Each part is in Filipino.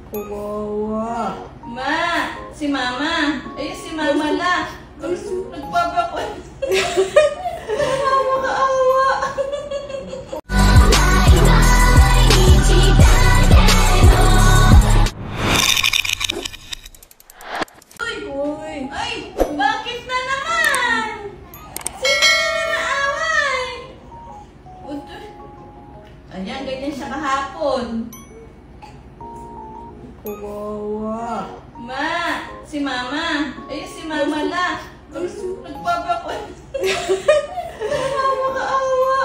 Kawawa. Ma! Si Mama! Ayun si Mama la! Nagpapakot! Nakakaawa! Uy! Ay! Bakit na naman? Sino na naaway? Ayan, ganyan siya kahapon. Kawawa. Ma! Si Mama! Ayun si Mama la! Nagpapakot! Nakakaawa!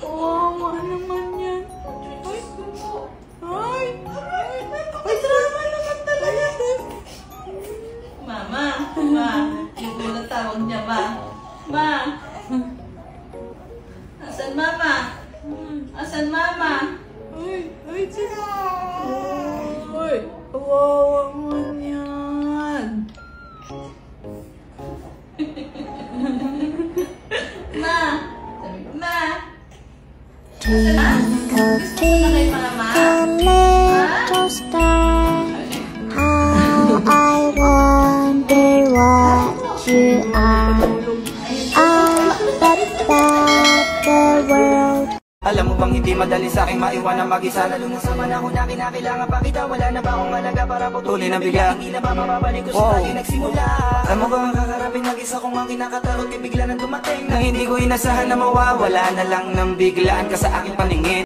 Kawawa naman yan. Ay! Gusto! Ay! Ay, drama naman talaga! Mama! Ma! Yung ulat tawag niya, Ma! Ma! Asan Mama? Asan Mama? Ay! Ay! Sino? Ay! Kawawa naman yan. Ma! Sabi ko, Ma! Asan na? Gusto mo na kay Mama? Little star, how I wonder what you are. Up above the world. Alam mo bang hindi madali sa aking maiwanan mag-isa, lalo na sa manahon na kinakailangan pa kita. Wala na ba akong malaga para putulin ang bigla? Hindi na ba mababalik ko sa tayo nagsimula? Alam mo ba ang kakarapin mag-isa kung ang kinakatarot, bigla nang dumating na hindi ko inasahan na mawawala na lang ng biglaan ka sa aking paningin.